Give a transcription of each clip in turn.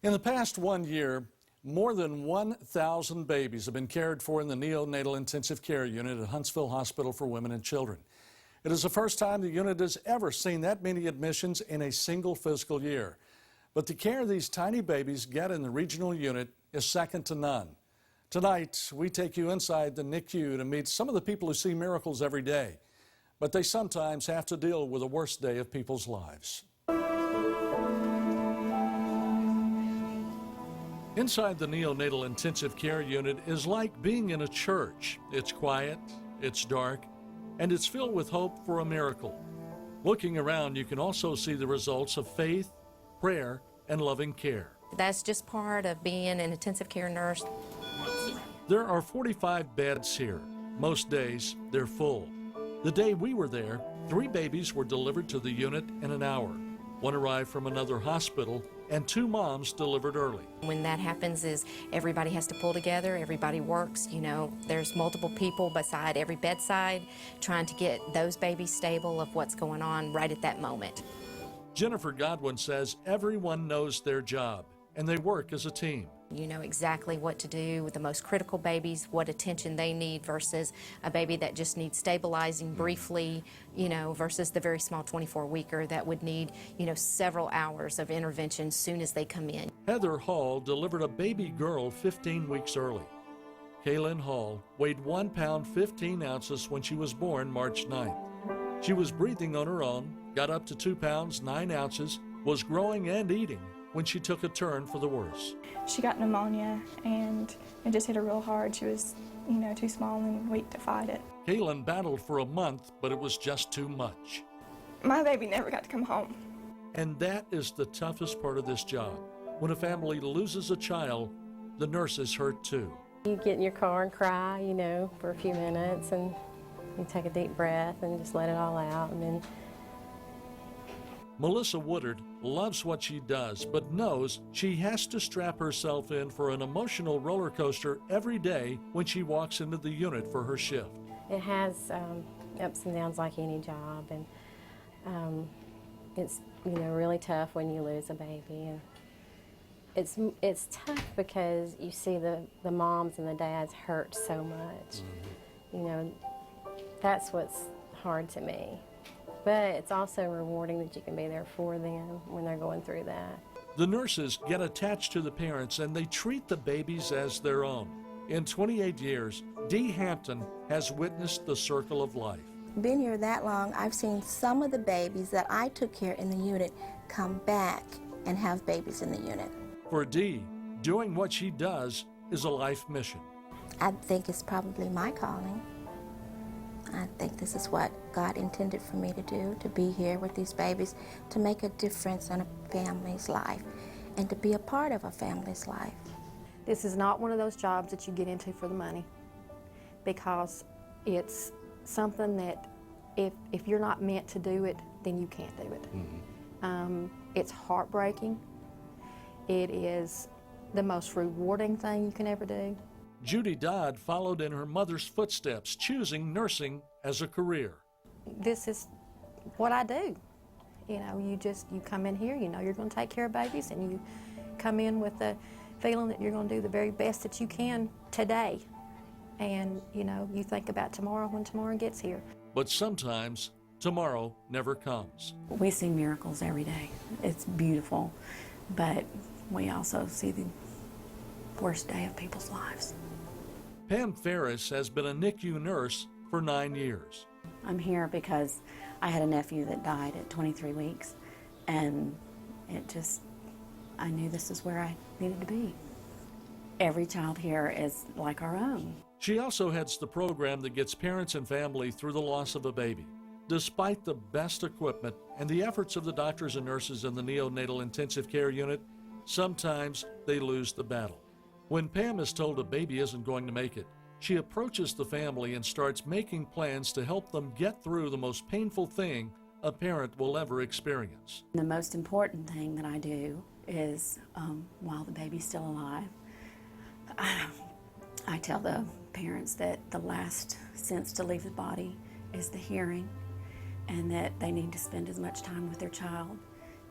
In the past 1 year, more than 1,000 babies have been cared for in the Neonatal Intensive Care Unit at Huntsville Hospital for Women and Children. It is the first time the unit has ever seen that many admissions in a single fiscal year. But the care these tiny babies get in the regional unit is second to none. Tonight, we take you inside the NICU to meet some of the people who see miracles every day. But they sometimes have to deal with the worst day of people's lives. Inside the Neonatal Intensive Care Unit is like being in a church. It's quiet, it's dark, and it's filled with hope for a miracle. Looking around, you can also see the results of faith, prayer, and loving care. That's just part of being an intensive care nurse. There are 45 beds here. Most days, they're full. The day we were there, 3 babies were delivered to the unit in an hour. 1 arrived from another hospital, and 2 moms delivered early. When that happens is everybody has to pull together, everybody works, there's multiple people beside every bedside trying to get those babies stable of what's going on right at that moment. Jennifer Godwin says everyone knows their job, and they work as a team. You know exactly what to do with the most critical babies, what attention they need versus a baby that just needs stabilizing briefly, versus the very small 24-weeker that would need, several hours of intervention as soon as they come in. Heather Hall delivered a baby girl 15 weeks early. Kaylin Hall weighed 1 pound 15 ounces when she was born March 9th. She was breathing on her own, got up to 2 pounds 9 ounces, was growing and eating when she took a turn for the worse. She got pneumonia and it just hit her real hard. She was, too small and weak to fight it. Kaylin battled for a month, but it was just too much. My baby never got to come home. And that is the toughest part of this job. When a family loses a child, the nurses hurt too. You get in your car and cry, for a few minutes, and you take a deep breath and just let it all out, and then Melissa Woodard loves what she does, but knows she has to strap herself in for an emotional roller coaster every day when she walks into the unit for her shift. it has ups and downs like any job, and it's really tough when you lose a baby, and it's tough because you see the moms and the dads hurt so much. That's what's hard to me. But it's also rewarding that you can be there for them when they're going through that. The nurses get attached to the parents and they treat the babies as their own. In 28 years, Dee Hampton has witnessed the circle of life. Been here that long, I've seen some of the babies that I took care in the unit come back and have babies in the unit. For Dee, doing what she does is a life mission. I think it's probably my calling. I think this is what God intended for me to do, to be here with these babies, to make a difference in a family's life, and to be a part of a family's life. This is not one of those jobs that you get into for the money, because it's something that if you're not meant to do it, then you can't do it. It's heartbreaking. It is the most rewarding thing you can ever do. Judy Dodd followed in her mother's footsteps, choosing nursing as a career. This is what I do. You come in here, you're going to take care of babies, and you come in with the feeling that you're going to do the very best that you can today. And, you think about tomorrow when tomorrow gets here. But sometimes tomorrow never comes. We see miracles every day. It's beautiful, but we also see the worst day of people's lives. Pam Ferris has been a NICU nurse for 9 years. I'm here because I had a nephew that died at 23 weeks, and I knew this is where I needed to be. Every child here is like our own. She also heads the program that gets parents and family through the loss of a baby. Despite the best equipment and the efforts of the doctors and nurses in the Neonatal Intensive Care Unit, sometimes they lose the battle. When Pam is told a baby isn't going to make it, she approaches the family and starts making plans to help them get through the most painful thing a parent will ever experience. The most important thing that I do is, while the baby's still alive, I tell the parents that the last sense to leave the body is the hearing, and that they need to spend as much time with their child,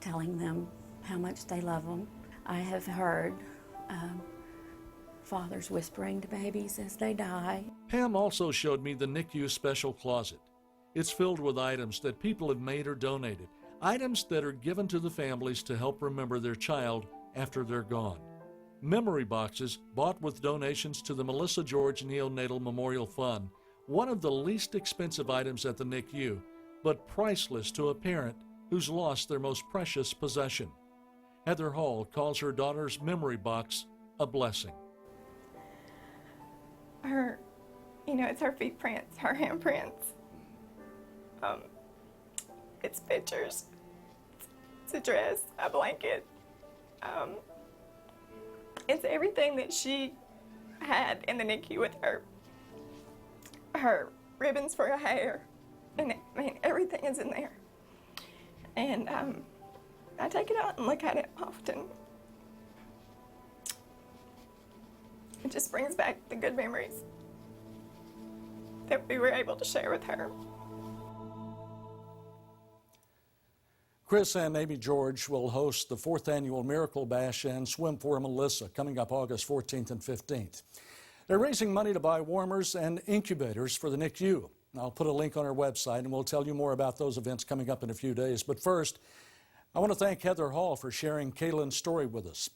telling them how much they love them. I have heard fathers whispering to babies as they die. Pam also showed me the NICU special closet. It's filled with items that people have made or donated, items that are given to the families to help remember their child after they're gone. Memory boxes bought with donations to the Melissa George Neonatal Memorial Fund, one of the least expensive items at the NICU, but priceless to a parent who's lost their most precious possession. Heather Hall calls her daughter's memory box a blessing. Her, it's her feet prints, her hand prints. It's pictures. It's a dress, a blanket. It's everything that she had in the NICU with her. Her ribbons for her hair, and everything is in there. And I take it out and look at it often. It just brings back the good memories that we were able to share with her. Chris and Amy George will host the 4th annual Miracle Bash and Swim for Melissa coming up August 14th and 15th. They're raising money to buy warmers and incubators for the NICU. I'll put a link on our website and we'll tell you more about those events coming up in a few days. But first, I want to thank Heather Hall for sharing Kaylin's story with us.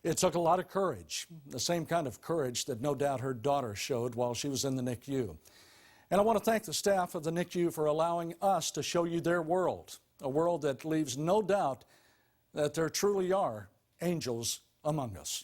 It took a lot of courage, the same kind of courage that no doubt her daughter showed while she was in the NICU. And I want to thank the staff of the NICU for allowing us to show you their world, a world that leaves no doubt that there truly are angels among us.